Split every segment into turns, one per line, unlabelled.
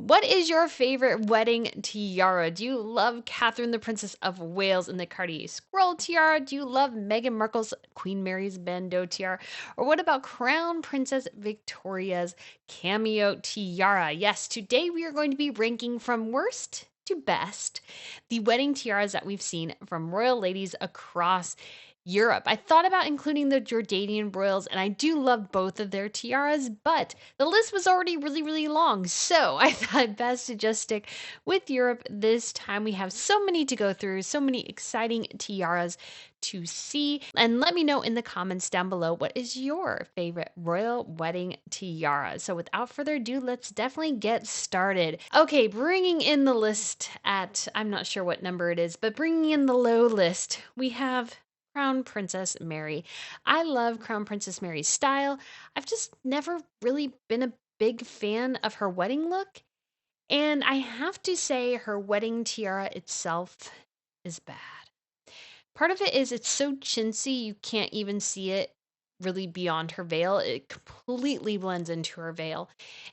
What is your favorite wedding tiara? Do you love Catherine, the Princess of Wales in the Cartier Scroll tiara? Do you love Meghan Markle's Queen Mary's bandeau tiara? Or what about Crown Princess Victoria's cameo tiara? Yes, today we are going to be ranking from worst to best the wedding tiaras that we've seen from royal ladies across Europe. I thought about including the Jordanian royals, and I do love both of their tiaras, but the list was already really, really long. So I thought best to just stick with Europe this time. We have so many to go through, so many exciting tiaras to see. And let me know in the comments down below what is your favorite royal wedding tiara. So without further ado, let's definitely get started. Okay, bringing in the list at, I'm not sure what number it is, but bringing in the low list, we have Crown Princess Mary. I love Crown Princess Mary's style. I've just never really been a big fan of her wedding look. And I have to say, her wedding tiara itself is bad. Part of it is it's so chintzy, you can't even see it really beyond her veil. It completely blends into her veil.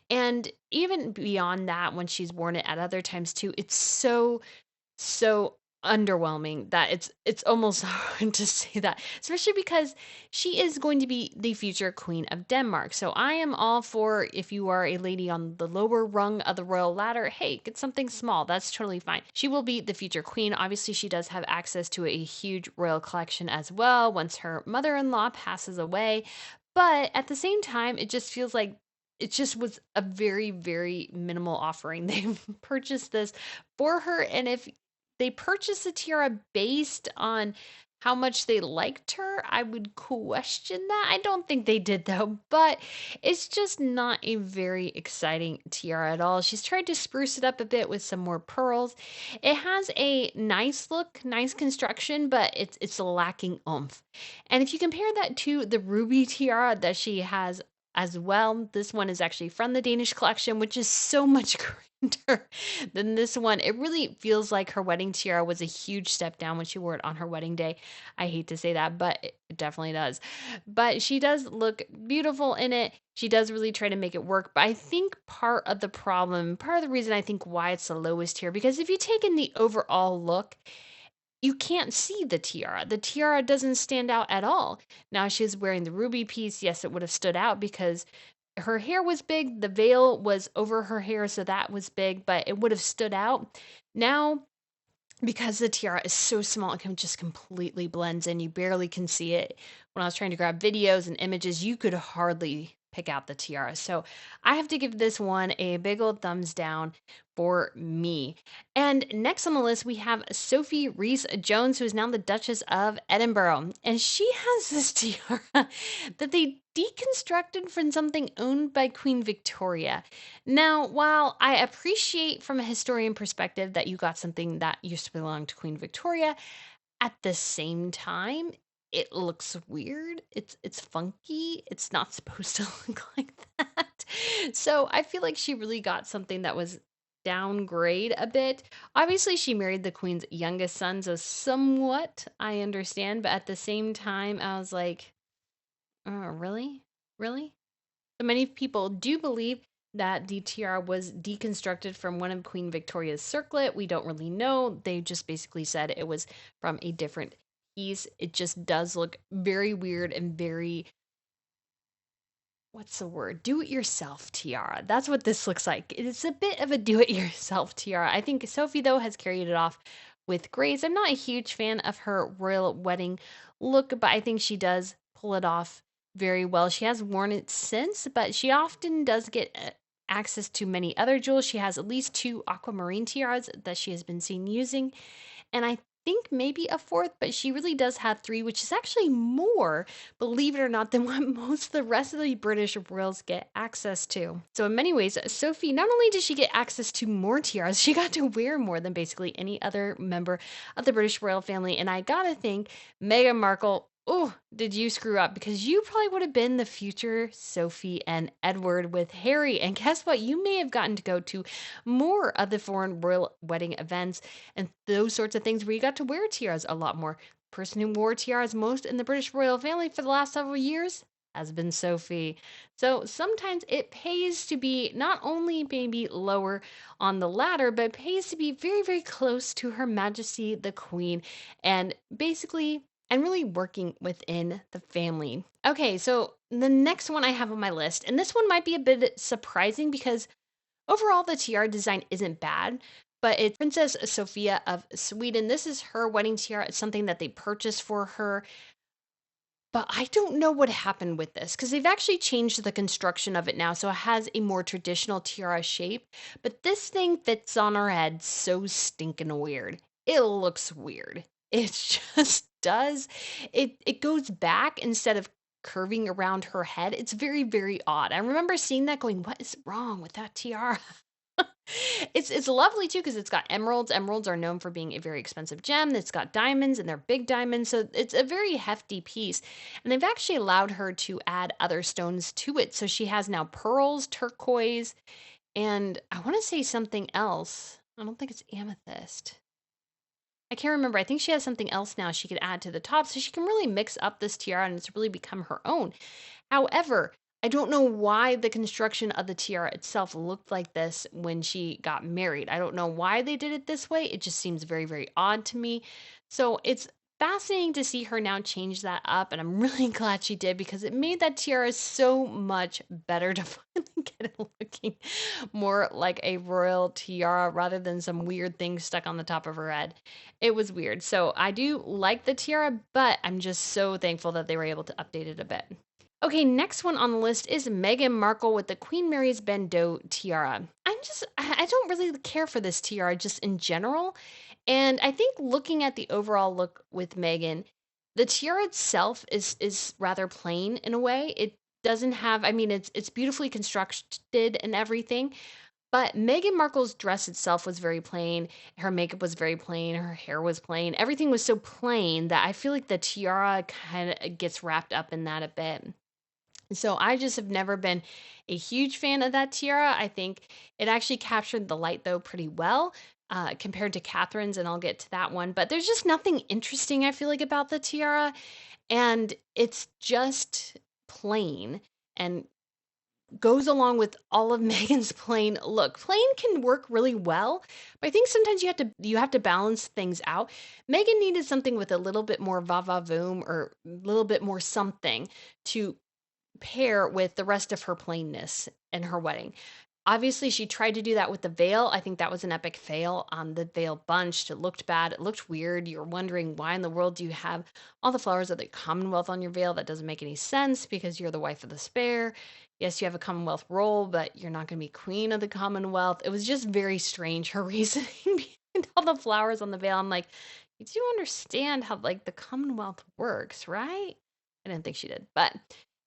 And even beyond that, when she's worn it at other times too, it's so underwhelming that it's almost hard to say that, especially because she is going to be the future queen of Denmark. So I am all for, if you are a lady on the lower rung of the royal ladder, hey, get something small, that's totally fine. She will be the future queen. Obviously she does have access to a huge royal collection as well once her mother-in-law passes away, but at the same time it just feels like it just was a very, very minimal offering. They purchased this for her, and if they purchased the tiara based on how much they liked her, I would question that. I don't think they did though, but it's just not a very exciting tiara at all. She's tried to spruce it up a bit with some more pearls. It has a nice look, nice construction, but it's lacking oomph. And if you compare that to the ruby tiara that she has as well, this one is actually from the Danish collection, which is so much grander than this one. It really feels like her wedding tiara was a huge step down when she wore it on her wedding day. I hate to say that, but it definitely does. But she does look beautiful in it. She does really try to make it work. But I think part of the problem, part of the reason I think why it's the lowest here, because if you take in the overall look, you can't see the tiara. The tiara doesn't stand out at all. Now she's wearing the ruby piece. Yes, it would have stood out because her hair was big. The veil was over her hair, so that was big, but it would have stood out. Now, because the tiara is so small, it can just completely blends in. You barely can see it. When I was trying to grab videos and images, you could hardly pick out the tiara. So I have to give this one a big old thumbs down for me. And next on the list, we have Sophie Rhys-Jones, who is now the Duchess of Edinburgh. And she has this tiara that they deconstructed from something owned by Queen Victoria. Now, while I appreciate from a historian perspective that you got something that used to belong to Queen Victoria, at the same time, it looks weird. It's funky. It's not supposed to look like that. So I feel like she really got something that was downgrade a bit. Obviously, she married the queen's youngest son, so somewhat I understand, but at the same time, I was like, really? Really? So many people do believe that the tiara was deconstructed from one of Queen Victoria's circlet. We don't really know. They just basically said it was from a different piece. It just does look very weird and very, what's the word? Do it yourself tiara. That's what this looks like. It's a bit of a do it yourself tiara. I think Sophie, though, has carried it off with grace. I'm not a huge fan of her royal wedding look, but I think she does pull it off very well. She has worn it since, but she often does get access to many other jewels. She has at least two aquamarine tiaras that she has been seen using, and I think maybe a fourth, but she really does have three, which is actually more, believe it or not, than what most of the rest of the British royals get access to. So in many ways, Sophie, not only did she get access to more tiaras, she got to wear more than basically any other member of the British royal family. And I gotta think, Meghan Markle, oh, did you screw up? Because you probably would have been the future Sophie and Edward with Harry. And guess what? You may have gotten to go to more of the foreign royal wedding events and those sorts of things where you got to wear tiaras a lot more. Person who wore tiaras most in the British royal family for the last several years, has been Sophie. So sometimes it pays to be not only maybe lower on the ladder, but it pays to be very, very close to Her Majesty the Queen and basically and really working within the family. Okay, so the next one I have on my list, and this one might be a bit surprising because overall the tiara design isn't bad, but it's Princess Sophia of Sweden. This is her wedding tiara. It's something that they purchased for her. But I don't know what happened with this because they've actually changed the construction of it now. So it has a more traditional tiara shape. But this thing fits on her head so stinking weird. It looks weird. It just does. It goes back instead of curving around her head. It's very, very odd. I remember seeing that going, what is wrong with that tiara? It's lovely too because it's got emeralds. Emeralds are known for being a very expensive gem. It's got diamonds and they're big diamonds, so it's a very hefty piece. And they've actually allowed her to add other stones to it. So she has now pearls, turquoise, and I want to say something else. I don't think it's amethyst. I can't remember. I think she has something else now she could add to the top, so she can really mix up this tiara and it's really become her own. However, I don't know why the construction of the tiara itself looked like this when she got married. I don't know why they did it this way. It just seems very, very odd to me. So it's fascinating to see her now change that up. And I'm really glad she did because it made that tiara so much better to finally get it looking more like a royal tiara rather than some weird thing stuck on the top of her head. It was weird. So I do like the tiara, but I'm just so thankful that they were able to update it a bit. Okay, next one on the list is Meghan Markle with the Queen Mary's Bandeau tiara. I don't really care for this tiara just in general. And I think looking at the overall look with Meghan, the tiara itself is rather plain in a way. It doesn't have, I mean, it's beautifully constructed and everything, but Meghan Markle's dress itself was very plain. Her makeup was very plain. Her hair was plain. Everything was so plain that I feel like the tiara kind of gets wrapped up in that a bit. So I just have never been a huge fan of that tiara. I think it actually captured the light though pretty well compared to Catherine's, and I'll get to that one. But there's just nothing interesting I feel like about the tiara, and it's just plain and goes along with all of Megan's plain look. Plain can work really well, but I think sometimes you have to balance things out. Megan needed something with a little bit more va va voom or a little bit more something to pair with the rest of her plainness in her wedding. Obviously, she tried to do that with the veil. I think that was an epic fail. The veil bunched. It looked bad. It looked weird. You're wondering why in the world do you have all the flowers of the Commonwealth on your veil? That doesn't make any sense because you're the wife of the spare. Yes, you have a Commonwealth role, but you're not going to be queen of the Commonwealth. It was just very strange, her reasoning behind all the flowers on the veil. I'm like, you do understand how like the Commonwealth works, right? I didn't think she did, but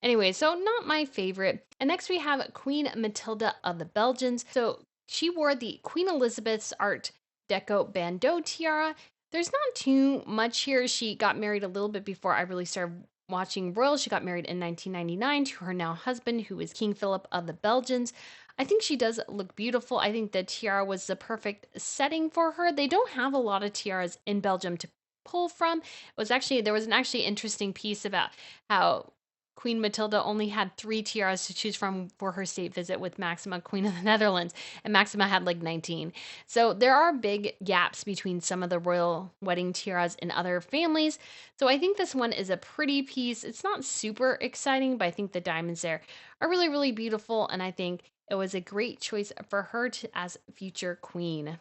anyway, so not my favorite. And next we have Queen Mathilde of the Belgians. So she wore the Queen Elizabeth's Art Deco bandeau tiara. There's not too much here. She got married a little bit before I really started watching royals. She got married in 1999 to her now husband, who is King Philip of the Belgians. I think she does look beautiful. I think the tiara was the perfect setting for her. They don't have a lot of tiaras in Belgium to pull from. There was an actually interesting piece about how Queen Mathilde only had 3 tiaras to choose from for her state visit with Maxima, Queen of the Netherlands, and Maxima had like 19. So there are big gaps between some of the royal wedding tiaras in other families. So I think this one is a pretty piece. It's not super exciting, but I think the diamonds there are really, really beautiful, and I think it was a great choice for her as future queen.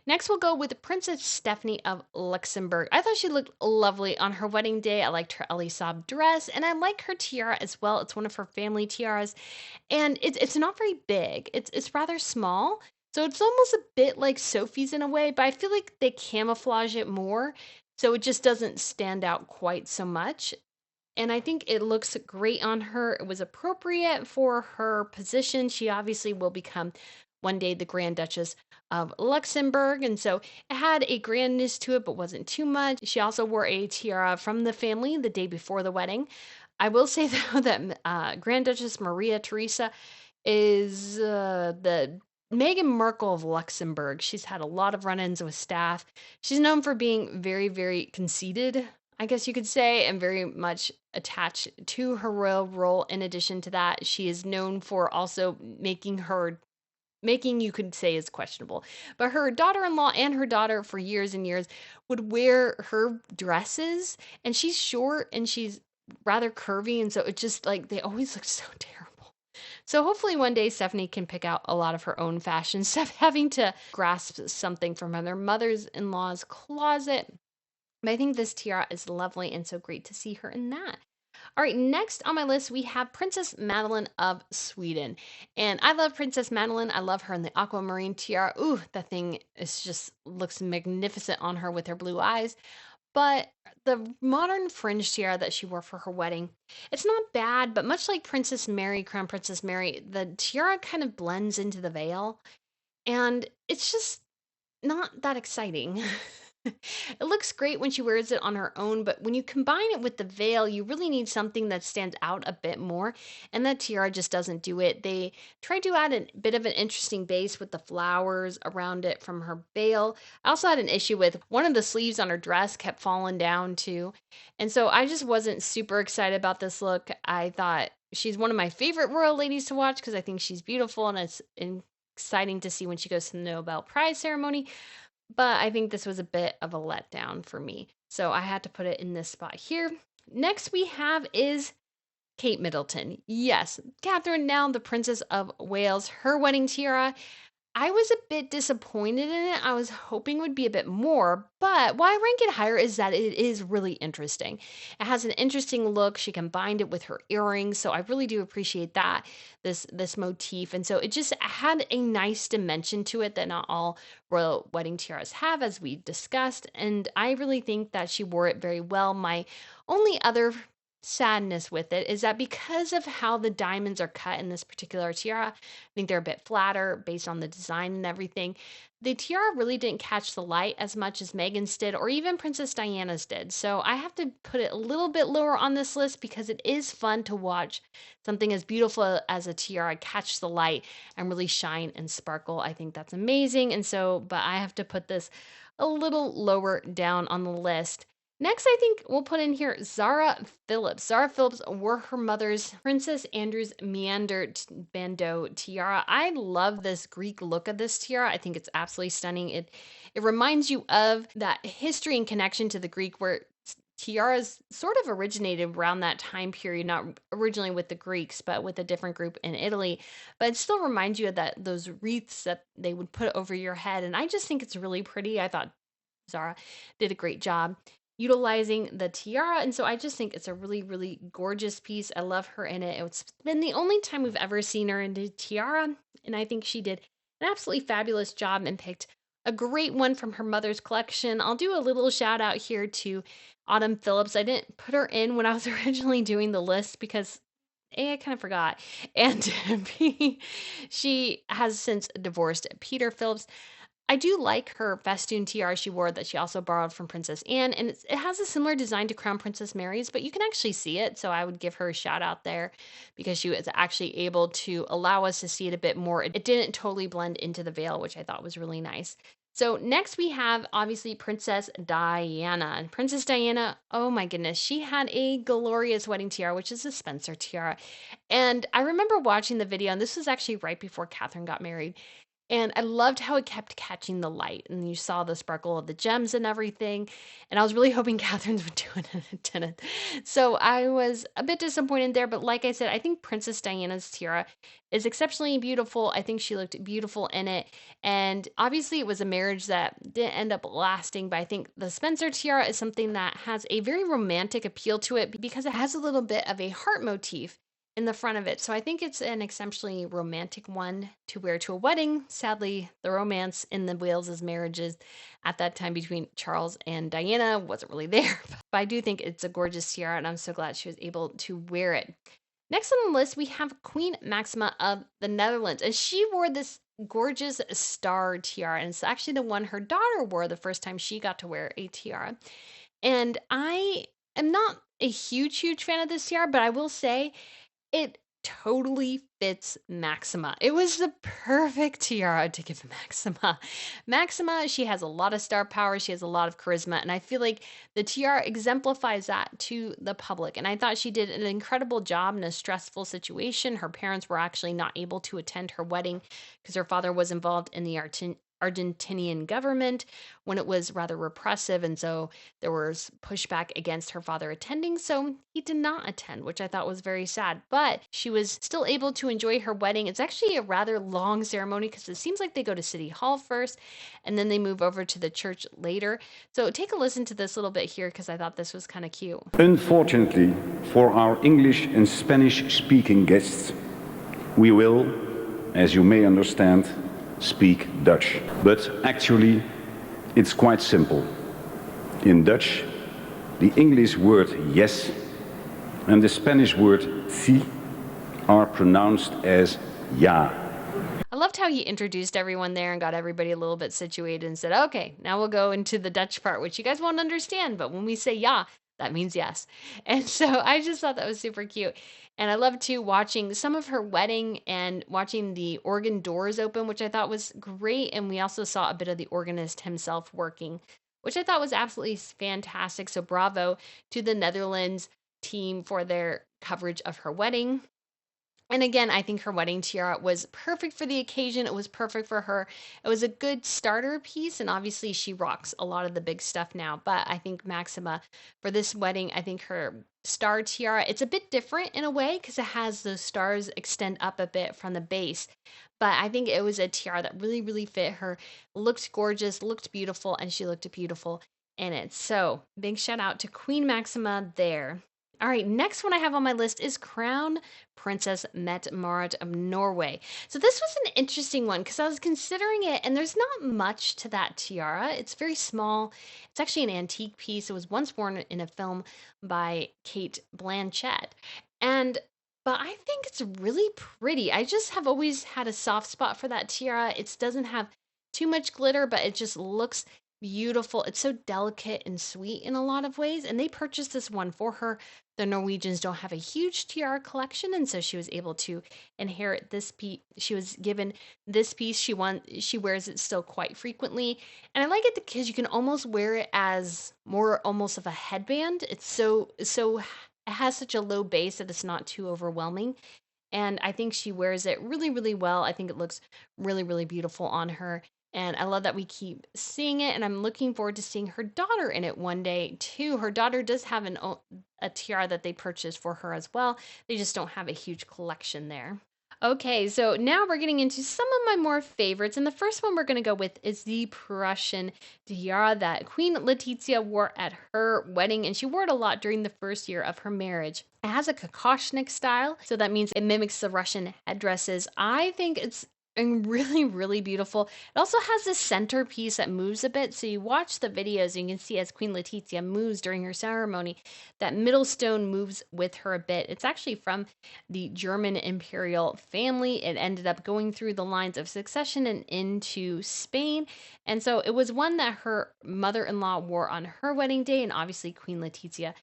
Next, we'll go with Princess Stephanie of Luxembourg. I thought she looked lovely on her wedding day. I liked her Elisab dress, and I like her tiara as well. It's one of her family tiaras, and it's not very big. It's rather small, so it's almost a bit like Sophie's in a way, but I feel like they camouflage it more, so it just doesn't stand out quite so much. And I think it looks great on her. It was appropriate for her position. She obviously will become one day the Grand Duchess of Luxembourg. And so it had a grandness to it, but wasn't too much. She also wore a tiara from the family the day before the wedding. I will say, though, that Grand Duchess Maria Theresa is the Meghan Markle of Luxembourg. She's had a lot of run ins with staff. She's known for being very, very conceited. I guess you could say, and very much attached to her royal role. In addition to that, she is known for also making, you could say, is questionable. But her daughter-in-law and her daughter for years and years would wear her dresses, and she's short and she's rather curvy, and so it just like they always look so terrible. So hopefully one day Stephanie can pick out a lot of her own fashion stuff, having to grasp something from her mother's-in-law's closet. But I think this tiara is lovely and so great to see her in that. All right, next on my list, we have Princess Madeline of Sweden. And I love Princess Madeline. I love her in the aquamarine tiara. Ooh, that thing is just looks magnificent on her with her blue eyes. But the modern fringe tiara that she wore for her wedding, it's not bad, but much like Princess Mary, Crown Princess Mary, the tiara kind of blends into the veil. And it's just not that exciting. It looks great when she wears it on her own, but when you combine it with the veil, you really need something that stands out a bit more, and that tiara just doesn't do it. They tried to add a bit of an interesting base with the flowers around it from her veil. I also had an issue with one of the sleeves on her dress kept falling down too, and so I just wasn't super excited about this look. I thought she's one of my favorite royal ladies to watch because I think she's beautiful and it's exciting to see when she goes to the Nobel Prize ceremony, but I think this was a bit of a letdown for me. So I had to put it in this spot here. Next we have is Kate Middleton. Yes, Catherine, now the Princess of Wales, her wedding tiara. I was a bit disappointed in it. I was hoping it would be a bit more, but why I rank it higher is that it is really interesting. It has an interesting look. She combined it with her earrings, so I really do appreciate that, this motif. And so it just had a nice dimension to it that not all royal wedding tiaras have, as we discussed, and I really think that she wore it very well. My only other sadness with it is that because of how the diamonds are cut in this particular tiara, I think they're a bit flatter based on the design and everything. The tiara really didn't catch the light as much as Meghan's did, or even Princess Diana's did. So I have to put it a little bit lower on this list because it is fun to watch something as beautiful as a tiara catch the light and really shine and sparkle. I think that's amazing. And so, but I have to put this a little lower down on the list. Next, I think we'll put in here Zara Phillips. Zara Phillips wore her mother's Princess Andrew's Meander bandeau tiara. I love this Greek look of this tiara. I think it's absolutely stunning. It reminds you of that history and connection to the Greek where tiaras sort of originated around that time period, not originally with the Greeks, but with a different group in Italy. But it still reminds you of that those wreaths that they would put over your head. And I just think it's really pretty. I thought Zara did a great job utilizing the tiara. And so I just think it's a really, really gorgeous piece. I love her in it. It's been the only time we've ever seen her in a tiara. And I think she did an absolutely fabulous job and picked a great one from her mother's collection. I'll do a little shout out here to Autumn Phillips. I didn't put her in when I was originally doing the list because A, I kind of forgot. And B, she has since divorced Peter Phillips. I do like her festoon tiara she wore that she also borrowed from Princess Anne, and it has a similar design to Crown Princess Mary's, but you can actually see it, so I would give her a shout out there because she was actually able to allow us to see it a bit more. It didn't totally blend into the veil, which I thought was really nice. So next we have obviously Princess Diana. And Princess Diana, oh my goodness, she had a glorious wedding tiara, which is a Spencer tiara. And I remember watching the video, and this was actually right before Catherine got married. And I loved how it kept catching the light, and you saw the sparkle of the gems and everything. And I was really hoping Catherine's would do it, and it didn't. So I was a bit disappointed there. But like I said, I think Princess Diana's tiara is exceptionally beautiful. I think she looked beautiful in it. And obviously, it was a marriage that didn't end up lasting. But I think the Spencer tiara is something that has a very romantic appeal to it because it has a little bit of a heart motif in the front of it. So I think it's an exceptionally romantic one to wear to a wedding. Sadly, the romance in the Wales's marriages at that time between Charles and Diana wasn't really there. But I do think it's a gorgeous tiara, and I'm so glad she was able to wear it. Next on the list, we have Queen Maxima of the Netherlands, and she wore this gorgeous star tiara, and it's actually the one her daughter wore the first time she got to wear a tiara. And I am not a huge fan of this tiara, but I will say it totally fits Maxima. It was the perfect tiara to give Maxima. Maxima, she has a lot of star power, she has a lot of charisma, and I feel like the tiara exemplifies that to the public. And I thought she did an incredible job in a stressful situation. Her parents were actually not able to attend her wedding because her father was involved in the Argentinian government when it was rather repressive, and so there was pushback against her father attending, so he did not attend, which I thought was very sad. But she was still able to enjoy her wedding. It's actually a rather long ceremony because it seems like they go to City Hall first and then they move over to the church later. So take a listen to this little bit here because I thought this was kind of cute.
Unfortunately, for our English and Spanish speaking guests, we will, as you may understand, speak Dutch. But actually, it's quite simple. In Dutch, the English word yes and the Spanish word sí are pronounced as ja.
I loved how he introduced everyone there and got everybody a little bit situated and said, okay, now we'll go into the Dutch part, which you guys won't understand, but when we say ja, that means yes. And so I just thought that was super cute. And I love too watching some of her wedding and watching the organ doors open, which I thought was great. And we also saw a bit of the organist himself working, which I thought was absolutely fantastic. So bravo to the Netherlands team for their coverage of her wedding. And again, I think her wedding tiara was perfect for the occasion. It was perfect for her. It was a good starter piece, and obviously she rocks a lot of the big stuff now. But I think Maxima, for this wedding, I think her star tiara, it's a bit different in a way because it has those stars extend up a bit from the base. But I think it was a tiara that really, really fit her, looked gorgeous, looked beautiful, and she looked beautiful in it. So big shout out to Queen Maxima there. All right, next one I have on my list is Crown Princess Mette-Marit of Norway. So this was an interesting one because I was considering it, and there's not much to that tiara. It's very small. It's actually an antique piece. It was once worn in a film by Kate Blanchett. And but I think it's really pretty. I just have always had a soft spot for that tiara. It doesn't have too much glitter, but it just looks beautiful. It's so delicate and sweet in a lot of ways. And they purchased this one for her. The Norwegians don't have a huge tiara collection, and so she was able to inherit this piece. She was given this piece. She wears it still quite frequently, and I like it because you can almost wear it as more almost of a headband. It's so it has such a low base that it's not too overwhelming. And I think she wears it really, really well. I think it looks really, really beautiful on her. And I love that we keep seeing it, and I'm looking forward to seeing her daughter in it one day too. Her daughter does have a tiara that they purchased for her as well. They just don't have a huge collection there. Okay, so now we're getting into some of my more favorites, and the first one we're going to go with is the Prussian tiara that Queen Letizia wore at her wedding, and she wore it a lot during the first year of her marriage. It has a kokoshnik style, so that means it mimics the Russian headdresses. I think it's and really, really beautiful. It also has this centerpiece that moves a bit. So you watch the videos and you can see as Queen Letizia moves during her ceremony, that middle stone moves with her a bit. It's actually from the German imperial family. It ended up going through the lines of succession and into Spain. And so it was one that her mother-in-law wore on her wedding day. And obviously Queen Letizia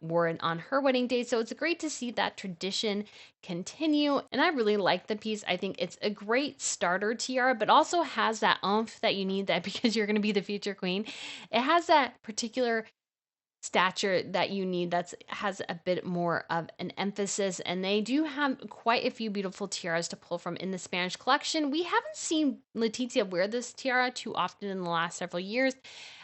wore it on her wedding day. So it's great to see that tradition continue. And I really like the piece. I think it's a great starter tiara, but also has that oomph that you need that because you're going to be the future queen. It has that particular stature that you need that has a bit more of an emphasis, and they do have quite a few beautiful tiaras to pull from in the Spanish collection. We haven't seen Letizia wear this tiara too often in the last several years.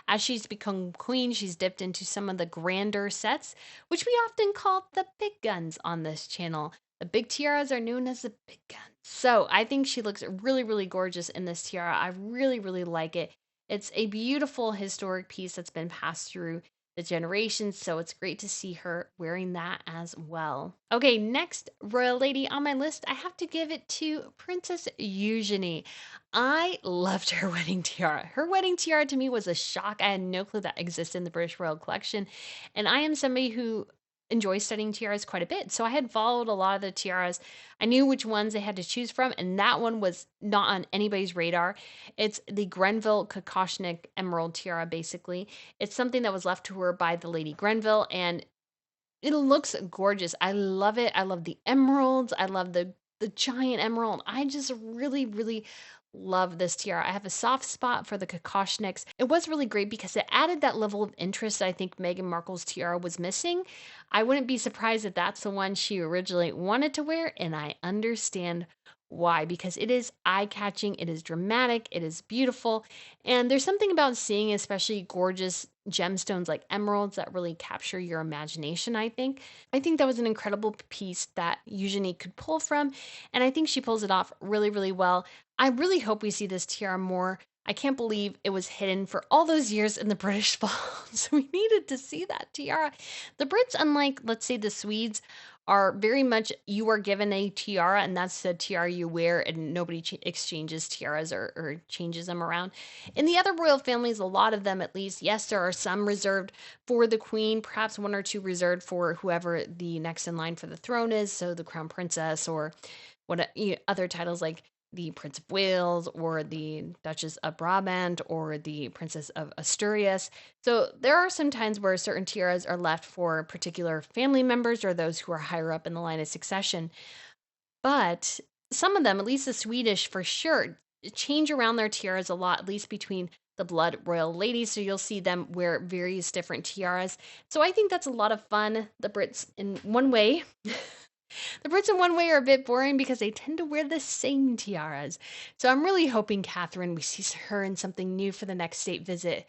As she's become queen, she's dipped into some of the grander sets, which we often call the big guns on this channel. The big tiaras are known as the big guns. So I think she looks really, really gorgeous in this tiara. I really, really like it. It's a beautiful historic piece that's been passed through the generations, so it's great to see her wearing that as well. Okay, next royal lady on my list, I have to give it to Princess Eugenie. I loved her wedding tiara. Her wedding tiara to me was a shock. I had no clue that existed in the British Royal Collection, and I am somebody who enjoy studying tiaras quite a bit. So I had followed a lot of the tiaras. I knew which ones they had to choose from, and that one was not on anybody's radar. It's the Grenville Kokoshnik Emerald Tiara, basically. It's something that was left to her by the Lady Grenville, and It looks gorgeous. I love it. I love the emeralds. I love the giant emerald. I just really, really love this tiara. I have a soft spot for the Kokoshniks. It was really great because it added that level of interest I think Meghan Markle's tiara was missing. I wouldn't be surprised if that's the one she originally wanted to wear, and I understand why, because it is eye-catching, it is dramatic, it is beautiful, and there's something about seeing especially gorgeous gemstones like emeralds that really capture your imagination, I think. I think that was an incredible piece that Eugenie could pull from, and I think she pulls it off really, really well. I really hope we see this tiara more. I can't believe it was hidden for all those years in the British vaults. We needed to see that tiara. The Brits, unlike, let's say, the Swedes, are very much you are given a tiara and that's the tiara you wear and nobody exchanges tiaras or changes them around. In the other royal families, a lot of them at least, yes, there are some reserved for the queen, perhaps one or two reserved for whoever the next in line for the throne is, so the crown princess or what other titles like the Prince of Wales or the Duchess of Brabant or the Princess of Asturias. So there are some times where certain tiaras are left for particular family members or those who are higher up in the line of succession. But some of them, at least the Swedish for sure, change around their tiaras a lot, at least between the blood royal ladies. So you'll see them wear various different tiaras. So I think that's a lot of fun. The Brits, in one way, the Brits in one way are a bit boring because they tend to wear the same tiaras. So I'm really hoping Catherine, we see her in something new for the next state visit.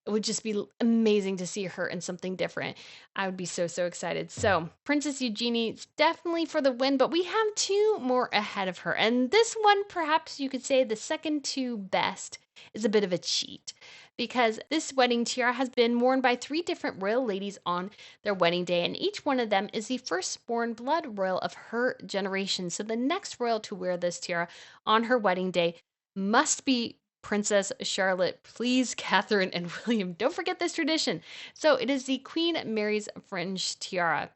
It would just be amazing to see her in something different. I would be so, so excited. So, Princess Eugenie is definitely for the win, but we have two more ahead of her. And this one, perhaps you could say the second to best, is a bit of a cheat because this wedding tiara has been worn by three different royal ladies on their wedding day, and each one of them is the firstborn blood royal of her generation. So, the next royal to wear this tiara on her wedding day must be Princess Charlotte. Please, Catherine and William, don't forget this tradition. So it is the Queen Mary's fringe tiara.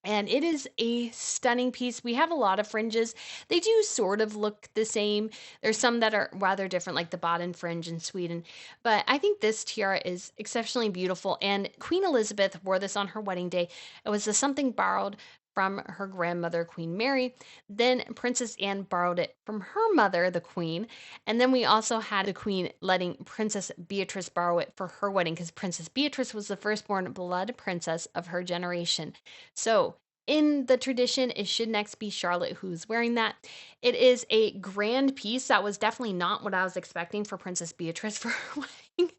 And it is a stunning piece. We have a lot of fringes. They do sort of look the same. There's some that are rather different, like the Baden fringe in Sweden. But I think this tiara is exceptionally beautiful. And Queen Elizabeth wore this on her wedding day. It was something borrowed from her grandmother, Queen Mary. Then Princess Anne borrowed it from her mother, the Queen. And then we also had the Queen letting Princess Beatrice borrow it for her wedding because Princess Beatrice was the firstborn blood princess of her generation. So, in the tradition, it should next be Charlotte who's wearing that. It is a grand piece. That was definitely not what I was expecting for Princess Beatrice for her wedding.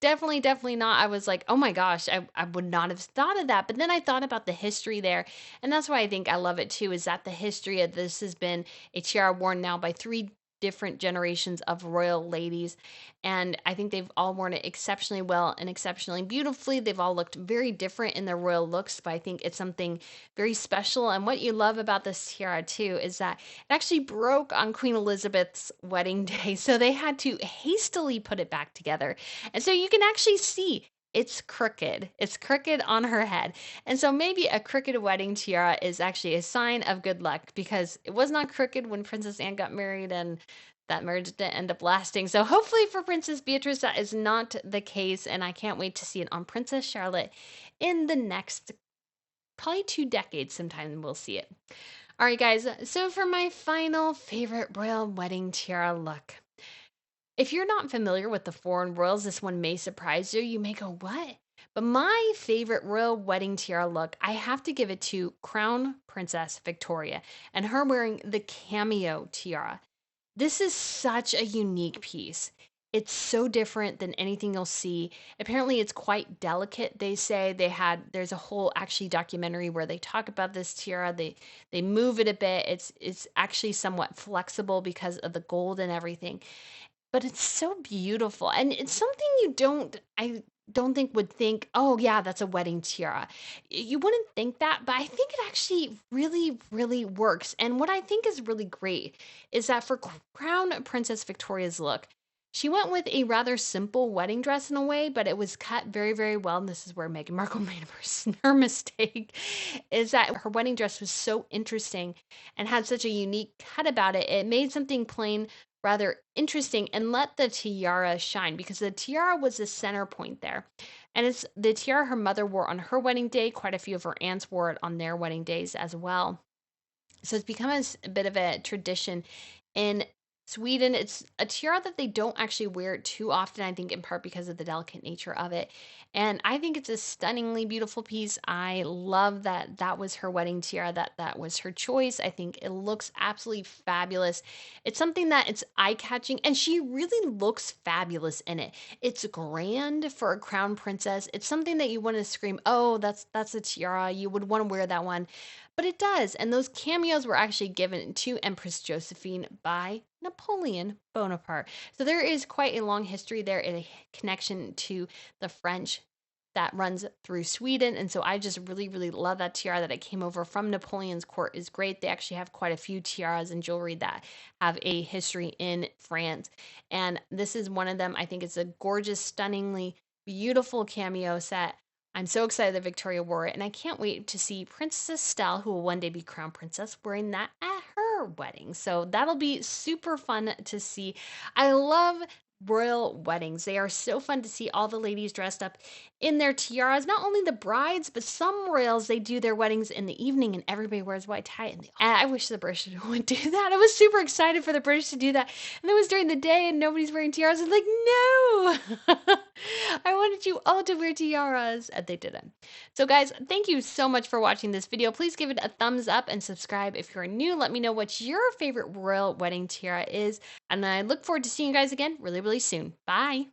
Definitely, definitely not. I was like, oh my gosh, I would not have thought of that. But then I thought about the history there. And that's why I think I love it too, is that the history of this has been a tiara worn now by three different generations of royal ladies. And I think they've all worn it exceptionally well and exceptionally beautifully. They've all looked very different in their royal looks, but I think it's something very special. And what you love about this tiara too is that it actually broke on Queen Elizabeth's wedding day. So they had to hastily put it back together. And so you can actually see it's crooked. It's crooked on her head. And so maybe a crooked wedding tiara is actually a sign of good luck because it was not crooked when Princess Anne got married and that marriage didn't end up lasting. So hopefully for Princess Beatrice, that is not the case. And I can't wait to see it on Princess Charlotte in the next probably 2 decades sometime we'll see it. All right, guys. So for my final favorite royal wedding tiara look. If you're not familiar with the foreign royals, this one may surprise you. You may go, what? But my favorite royal wedding tiara look, I have to give it to Crown Princess Victoria and her wearing the cameo tiara. This is such a unique piece. It's so different than anything you'll see. Apparently, it's quite delicate. They say there's a whole actually documentary where they talk about this tiara. They move it a bit. It's actually somewhat flexible because of the gold and everything, but it's so beautiful. And it's something I don't think would think, oh yeah, that's a wedding tiara. You wouldn't think that, but I think it actually really, really works. And what I think is really great is that for Crown Princess Victoria's look, she went with a rather simple wedding dress in a way, but it was cut very, very well. And this is where Meghan Markle made her mistake, is that her wedding dress was so interesting and had such a unique cut about it. It made something plain rather interesting and let the tiara shine because the tiara was the center point there. And it's the tiara her mother wore on her wedding day. Quite a few of her aunts wore it on their wedding days as well. So it's become a bit of a tradition in Sweden. It's a tiara that they don't actually wear too often, I think, in part because of the delicate nature of it. And I think it's a stunningly beautiful piece. I love that that was her wedding tiara, that was her choice. I think it looks absolutely fabulous. It's something that it's eye-catching, and she really looks fabulous in it. It's grand for a crown princess. It's something that you want to scream, "Oh, that's a tiara. You would want to wear that one." But it does. And those cameos were actually given to Empress Josephine by Napoleon Bonaparte. So there is quite a long history there and a connection to the French that runs through Sweden. And so I just really, really love that tiara that it came over from Napoleon's court is great. They actually have quite a few tiaras and jewelry that have a history in France. And this is one of them. I think it's a gorgeous, stunningly beautiful cameo set. I'm so excited that Victoria wore it, and I can't wait to see Princess Estelle, who will one day be crown princess, wearing that at her wedding. So that'll be super fun to see. I love royal weddings. They are so fun to see all the ladies dressed up in their tiaras. Not only the brides, but some royals, they do their weddings in the evening and everybody wears white tie. And I wish the British would do that. I was super excited for the British to do that. And it was during the day and nobody's wearing tiaras. I was like, no! I wanted you all to wear tiaras. And they didn't. So guys, thank you so much for watching this video. Please give it a thumbs up and subscribe if you're new. Let me know what your favorite royal wedding tiara is. And I look forward to seeing you guys again really, really soon. Bye.